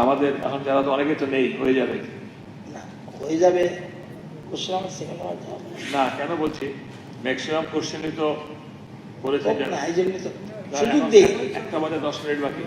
আমাদের এখন যারা তো অনেকে তো নেই, হয়ে যাবে না, হয়ে যাবে না কেন বলছি, ম্যাক্সিমাম কোশ্চেনই তো করেছে না, এই জন্য তো সুযোগ দিই। 1টা বাজে 10 মিনিট বাকি,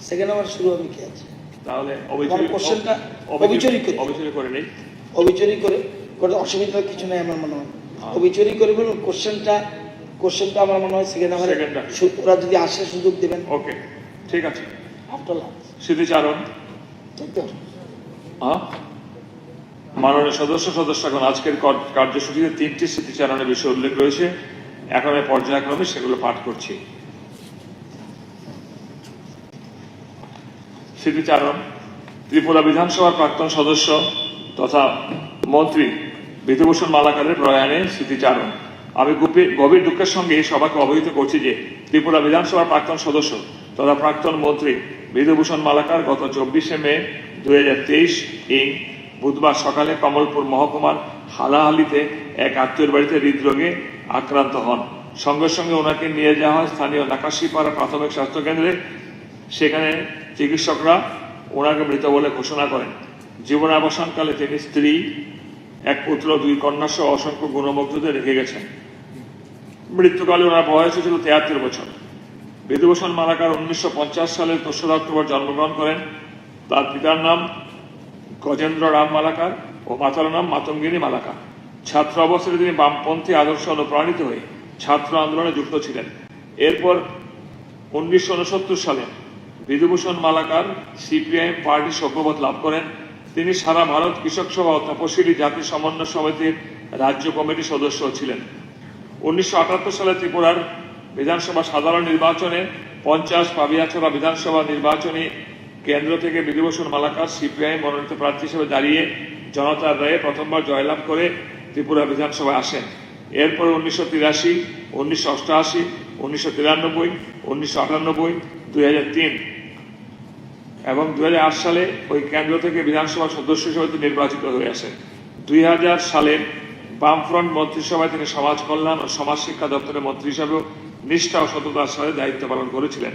সেকেন্ড আওয়ার শুরু হবে কি আছে, তাহলে কোশ্চেনটা অবিচরি করে নেই, অবিচরি করে অসুবিধা কিছু নেই আমার মনে হয়। অবিচরি করে বলুন, কোশ্চেনটা আমার মনে হয় সেকেন্ড আওয়ারে ওরা যদি আসে সুযোগ দেবেন। ওকে, ঠিক আছে। আফটার স্মৃতিচারণ, মাননীয় সদস্যগণ, আজকের কার্যসূচিতে 3টি স্মৃতিচারণের বিষয় উল্লেখ রয়েছে। এখন পর্যায়ক্রমে সেগুলো পাঠ করছি। স্মৃতিচারণ। ত্রিপুরা বিধানসভার প্রাক্তন সদস্য তথা মন্ত্রী বিধুভূষণ মালাকারের প্রয়াণে স্মৃতিচারণ। আমি গভীর দুঃখের সঙ্গে সবাইকে অবহিত করছি যে ত্রিপুরা বিধানসভার প্রাক্তন সদস্য তথা প্রাক্তন মন্ত্রী বিধুভূষণ মালাকার গত 24শে মে 2023 বুধবার সকালে কমলপুর মহকুমার হালাহালিতে এক আত্মীয়ের বাড়িতে হৃদরোগে আক্রান্ত হন। সঙ্গে সঙ্গে ওনাকে নিয়ে যাওয়া হয় স্থানীয় নাকাশিপাড়া প্রাথমিক স্বাস্থ্য কেন্দ্রে। সেখানে চিকিৎসকরা ওনাকে মৃত বলে ঘোষণা করেন। জীবনাবসানকালে তিনি স্ত্রী, এক পুত্র, 2 কন্যা সহ অসংখ্য গুণমুগ্ধদের রেখে গেছেন। মৃত্যুকালে ওনার বয়স ছিল 73 বছর। বিধুভূষণ মালাকার 1950 সালের 3রা অক্টোবর জন্মগ্রহণ করেন। তার পিতার নাম গজেন্দ্র রাম মালাকার ও মাতার নাম মাতঙ্গিনী মালাকার। ছাত্র অবস্থায় তিনি বামপন্থী আদর্শ অনুপ্রাণিত হয়ে ছাত্র আন্দোলনে যুক্ত ছিলেন। এরপর 1969 সালে বিধুভূষণ মালাকার সিপিআইএম পার্টি সভ্যপদ লাভ করেন। তিনি সারা ভারত কৃষক সভা ও তপশিলি জাতি সমন্বয় সমিতির রাজ্য কমিটির সদস্য ছিলেন। 1978 সালে ত্রিপুরার বিধানসভা সাধারণ নির্বাচনে 50 পাবিয়াছড়া বিধানসভা নির্বাচনী কেন্দ্র থেকে বিধুভূষণ মালাকার সিপিআইএম মনোনীত প্রার্থী হিসেবে দাঁড়িয়ে জনতার রায়ে প্রথমবার জয়লাভ করে ত্রিপুরা বিধানসভায় আসেন। এরপর 1983, 1988, 1993, 1998, 2003 এবং 2008 সালে ওই কেন্দ্র থেকে বিধানসভা সদস্য হিসেবে তিনি নির্বাচিত হয়ে আসেন। 2000 সালে বামফ্রন্ট মন্ত্রিসভায় তিনি সমাজ কল্যাণ ও সমাজ শিক্ষা দপ্তরের মন্ত্রী হিসেবেও নিষ্ঠা ও সততার সাথে দায়িত্ব পালন করেছিলেন।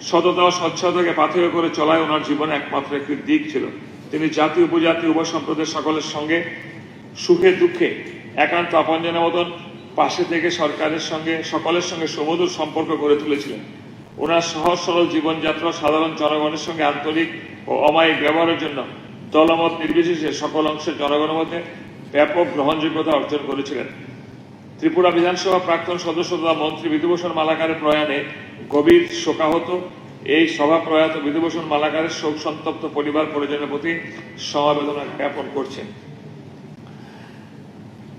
সততা ও স্বচ্ছতাকে পাথেয় করে চলায় ওনার জীবনে একমাত্র একটি দিক ছিল। তিনি জাতি উপজাতি উভয় সম্প্রদায়ের সকলের সঙ্গে সুখে দুঃখে একান্ত আপনজনের মতন পাশে থেকে সকলের সঙ্গে সুমধুর সম্পর্ক গড়ে তুলেছিলেন। ওনার সহজ সরল জীবনযাত্রা সাধারণ জনগণের সঙ্গে আন্তরিক ও অমায়িক ব্যবহারের জন্য দলমত নির্বিশেষে সকল অংশের জনগণের মধ্যে ব্যাপক গ্রহণযোগ্যতা অর্জন করেছিলেন। ত্রিপুরা বিধানসভা প্রাক্তন সদস্য তথা মন্ত্রী বিধুভূষণ মালাকারের প্রয়াণে গভীর শোকাহত এই সভা প্রয়াত বিধুভূষণ মালাকারের শোক সন্তপ্ত পরিবার পরিজনের প্রতি সমবেদনা জ্ঞাপন করছেন।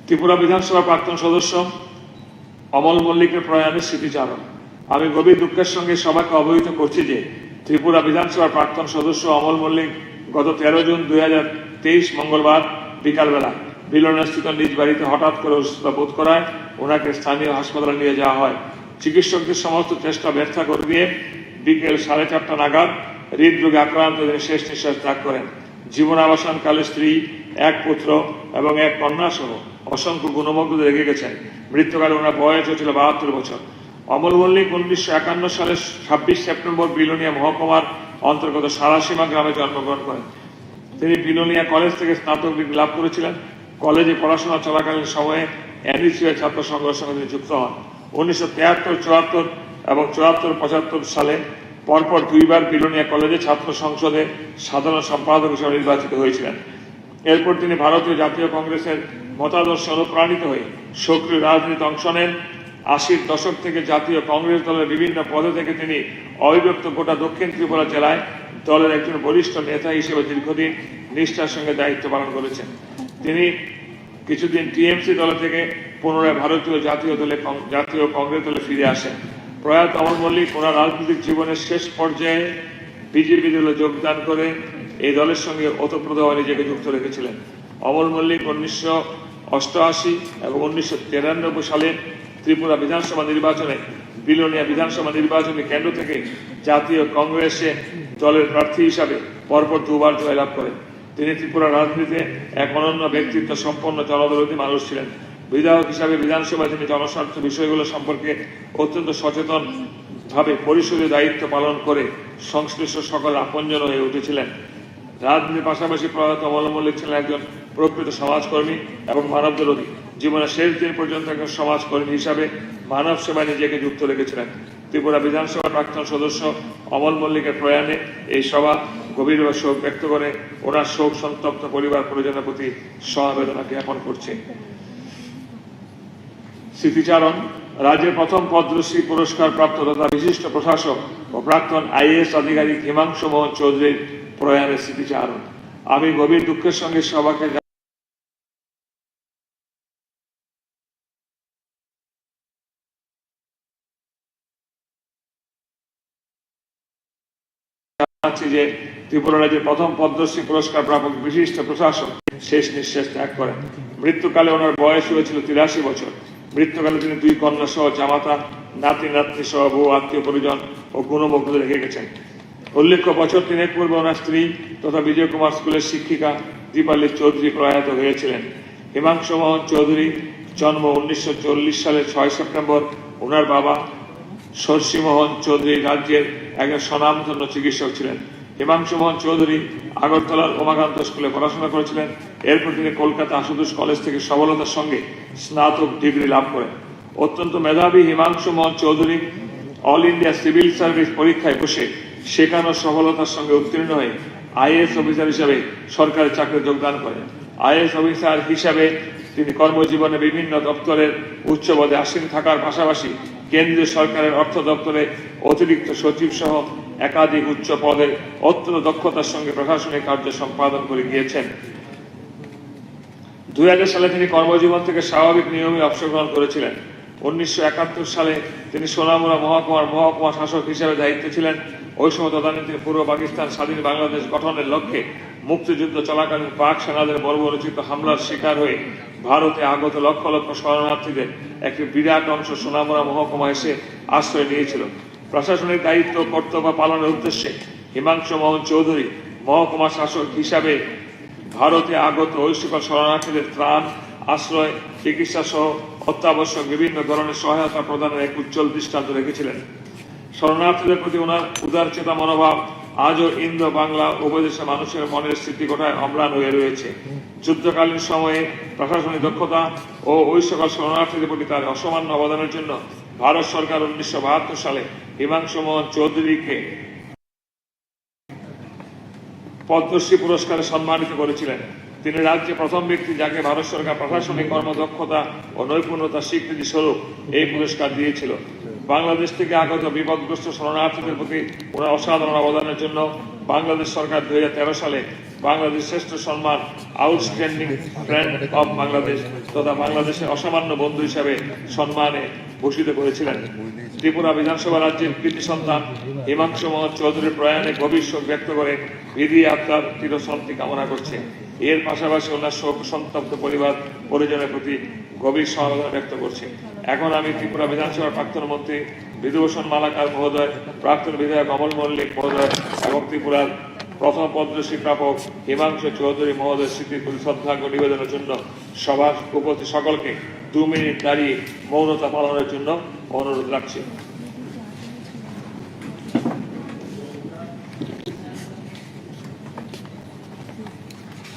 ত্রিপুরা বিধানসভার প্রাক্তন সদস্য অমল মল্লিকের প্রয়াণে স্মৃতিচারণ। আমি গভীর দুঃখের সঙ্গে সবাইকে অবহিত করছি যে ত্রিপুরা বিধানসভার প্রাক্তন সদস্য অমল মল্লিক গত 13 জুন 2023 মঙ্গলবার বিকালবেলা বিলনাস্থিত নিজ বাড়িতে হঠাৎ করে অসুস্থতা বোধ করায় ওনাকে স্থানীয় হাসপাতালে নিয়ে যাওয়া হয়। চিকিৎসকদের সমস্ত চেষ্টা ব্যর্থ করে দিয়ে বিকেল 4:30 নাগাদ হৃদরোগে আক্রান্ত তিনি শেষ নিঃশ্বাস ত্যাগ করেন। জীবনাবসানকালে স্ত্রী, 1 পুত্র এবং 1 কন্যা সহ অসংখ্য গুণমুগ্ধদের রেখে গেছেন। মৃত্যুকালে ওনার বয়স ছিল 72 বছর। অমল মল্লিক 1951 সালের 26 সেপ্টেম্বর বিলোনিয়া মহকুমার অন্তর্গত সারাসীমা গ্রামে জন্মগ্রহণ করেন। তিনি বিলোনিয়া কলেজ থেকে স্নাতক ডিগ্রি লাভ করেছিলেন। কলেজে পড়াশোনা চলাকালীন সময়ে এনইসিএ ছাত্র সংঘের সঙ্গে তিনি যুক্ত হন। 1973, 74 এবং 74-75 সালে পরপর 2 বার বিলোনিয়া কলেজে ছাত্র সংসদে সাধারণ সম্পাদক হিসেবে নির্বাচিত হয়েছিলেন। এরপর তিনি ভারতীয় জাতীয় কংগ্রেসের মতাদর্শে অনুপ্রাণিত হয়ে সক্রিয় রাজনীতিতে অংশ নেন। 80-র দশক থেকে জাতীয় কংগ্রেস দলের বিভিন্ন পদে থেকে তিনি অবিভক্ত গোটা দক্ষিণ ত্রিপুরা জেলায় দলের একজন বরিষ্ঠ নেতা হিসেবে দীর্ঘদিন নিষ্ঠার সঙ্গে দায়িত্ব পালন করেছেন। তিনি কিছুদিন টিএমসি দল থেকে পুনরায় ভারতীয় জাতীয় কংগ্রেস দলে ফিরে আসেন। প্রয়াত অমল মল্লিক ওনার রাজনৈতিক জীবনের শেষ পর্যায়ে বিজেপি দলে যোগদান করে এই দলের সঙ্গে ওতপ্রোতভাবে নিজেকে যুক্ত রেখেছিলেন। অমল মল্লিক 1988 এবং 1993 সালে ত্রিপুরা বিধানসভা নির্বাচনে বিলোনিয়া বিধানসভা নির্বাচনী কেন্দ্র থেকে জাতীয় কংগ্রেসে দলের প্রার্থী হিসাবে পরপর 2 বার জয়লাভ করেন। তিনি ত্রিপুরা রাজনীতিতে এক অনন্য ব্যক্তিত্ব সম্পন্ন জনদরদী মানুষ ছিলেন। বিধায়ক হিসাবে বিধানসভায় তিনি জনস্বার্থ বিষয়গুলো সম্পর্কে অত্যন্ত সচেতন ভাবে পরিষদীয় দায়িত্ব পালন করে সংশ্লিষ্ট সকল আপনজন হয়ে উঠেছিলেন। রাজনীতির পাশাপাশি প্রয়াত অমল মল্লিক ছিলেন একজন প্রকৃত সমাজকর্মী এবং মানবদরদী। জীবনের শেষ দিন পর্যন্ত একজন সমাজকর্মী হিসাবে মানব সেবায় নিজেকে যুক্ত রেখেছিলেন। ত্রিপুরা বিধানসভার প্রাক্তন সদস্য অমল মল্লিকের প্রয়াণে এই সভা গভীরভাবে শোক ব্যক্ত করে ওনার শোক সন্তপ্ত পরিবার পরিজনের প্রতি সমবেদনা জ্ঞাপন করছে। স্মৃতিচারণ। রাজ্যের প্রথম পদ্মশ্রী পুরস্কার প্রাপ্ত তথা বিশিষ্ট প্রশাসক ও প্রাক্তন আইএএস আধিকারিক হিমাংশু মোহন চৌধুরীর প্রয়াণের স্মৃতিচারণ। আমি গভীর দুঃখের সঙ্গে সবাকে জানাচ্ছি যে ত্রিপুরা রাজ্যের প্রথম পদ্মশ্রী পুরস্কার প্রাপক বিশিষ্ট প্রশাসক শেষ নিঃশ্বাস ত্যাগ করেন। মৃত্যুকালে ওনার বয়স হয়েছিল 83 বছর। মৃত্যুকালে তিনি 2 কন্যা সহ জামাতা, নাতি নাতনি সহ বহু আত্মীয় পরিজন ও গুণমুগ্ধ রেখে গেছেন। উল্লেখ্য, বছর 3 পূর্বে ওনার স্ত্রী তথা বিজয় কুমার স্কুলের শিক্ষিকা দীপালি চৌধুরী প্রয়াত হয়েছিলেন। হিমাংশু মোহন চৌধুরী জন্ম 1940 সালের 6 সেপ্টেম্বর। ওনার বাবা শশী মোহন চৌধুরী রাজ্যের একজন স্বনামধন্য চিকিৎসক ছিলেন। হিমাংশু মোহন চৌধুরী আগরতলার উমাকান্ত স্কুলে পড়াশোনা করেছিলেন। এরপর তিনি কলকাতা আশুতোষ কলেজ থেকে সফলতার সঙ্গে স্নাতক ডিগ্রি লাভ করেন। অত্যন্ত মেধাবী Himanshu Mohan Chowdhury all India civil service পরীক্ষায় বসে শেখানো সফলতার সঙ্গে উত্তীর্ণ হয়ে আইএএস অফিসার হিসাবে সরকারি চাকরি যোগদান করেন। আইএএস অফিসার হিসাবে তিনি কর্মজীবনে বিভিন্ন দপ্তরের উচ্চ পদে আসীন থাকার পাশাপাশি কেন্দ্রীয় সরকারের অর্থ দপ্তরে অতিরিক্ত সচিব সহ একাধিক উচ্চ পদের অত্যন্ত দক্ষতার সঙ্গে প্রশাসনিক কার্য সম্পাদন করে গিয়েছেন। 2000 সালে তিনি কর্মজীবন থেকে স্বাভাবিক নিয়মে অবসর গ্রহণ করেছিলেন। 1971 সালে তিনি সোনামুড়া মহকুমা শাসক হিসেবে দায়িত্বে ছিলেন। ওই সময় তদানীন্তন তিনি পূর্ব পাকিস্তান স্বাধীন বাংলাদেশ গঠনের লক্ষ্যে মুক্তিযুদ্ধ চলাকালীন পাক সেনাদের বর্বরচিত হামলার শিকার হয়ে ভারতে আগত লক্ষ লক্ষ শরণার্থীদের একটি বিরাট অংশ সোনামুড়া মহকুমা এসে আশ্রয় নিয়েছিল। প্রশাসনিক দায়িত্ব কর্তব্য পালনের উদ্দেশ্যে হিমাংশু মোহন চৌধুরী মহকুমা শাসক হিসাবে ভারতে আগত ওই সকল শরণার্থীদের ত্রাণ, আশ্রয়, চিকিৎসা সহ অত্যাবশ্যক বিভিন্ন ধরনের সহায়তা প্রদানের এক উজ্জ্বল দৃষ্টান্ত রেখেছিলেন। শরণার্থীদের প্রতি ওনার উদারচেতা মনোভাব আজও ইন্দো বাংলা উপদেশের মানুষের মনের স্মৃতিকোঠায় অম্লান হয়ে রয়েছে। যুদ্ধকালীন সময়ে প্রশাসনিক দক্ষতা ও ওই সকল শরণার্থীদের প্রতি তার অসামান্য অবদানের জন্য ভারত সরকার 1972 সালে হিমাংশু মোহন চৌধুরীকে পদ্মশ্রী পুরস্কারে সম্মানিত করেছিলেন। তিনি রাজ্যে প্রথম ব্যক্তি যাকে ভারত সরকার প্রশাসনিক কর্মদক্ষতা ও নৈপুণ্যতার স্বীকৃতি স্বরূপ এই পুরস্কার দিয়েছিল। বাংলাদেশ থেকে আগত বিপদগ্রস্ত শরণার্থীদের প্রতি ওনার অসাধারণ অবদানের জন্য বাংলাদেশ সরকার 2013 সালে বাংলাদেশ শ্রেষ্ঠ সম্মান আউটস্ট্যান্ডিং ফ্রেন্ড অব বাংলাদেশ তথা বাংলাদেশের অসামান্য বন্ধু হিসাবে সম্মানে ভূষিত করেছিলেন। ত্রিপুরা বিধানসভা রাজ্যের কৃতি সন্তান হিমাংশু মোহন চৌধুরীর প্রয়াণে গভীর শোক ব্যক্ত করে বিধি আত্মার চিরশান্তি কামনা করছে। এর পাশাপাশি ওনার শোক সন্তপ্ত পরিবার পরিজনের প্রতি গভীর সমবেদনা ব্যক্ত করছে। এখন আমি ত্রিপুরা বিধানসভার প্রাক্তন মন্ত্রী বিধুভূষণ মালাকার মহোদয়, প্রাক্তন বিধায়ক অমল মল্লিক মহোদয় এবং ত্রিপুরার প্রথম পদ্মশ্রী প্রাপক হিমাংশু চৌধুরী মহোদয়ের স্মৃতির প্রতি শ্রদ্ধার্ঘ নিবেদনের জন্য সভার উপস্থিত সকলকে 2 মিনিট দাঁড়িয়ে মৌনতা পালনের জন্য অনুরোধ রাখছি।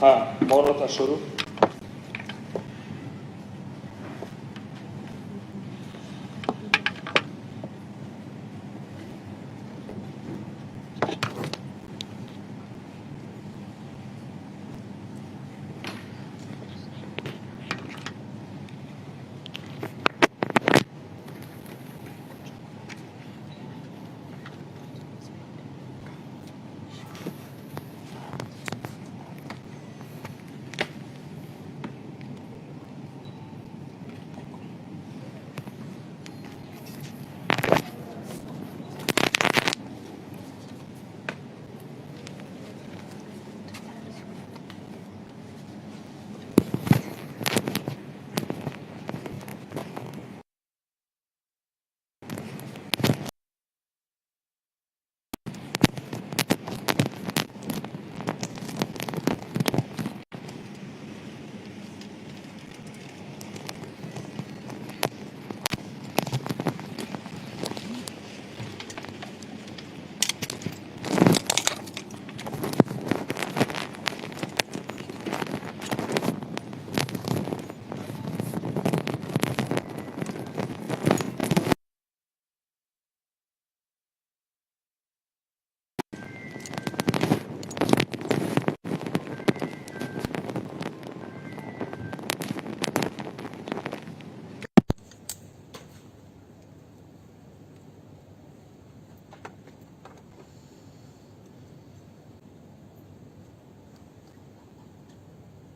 হ্যাঁ, মৌনতা শুরু।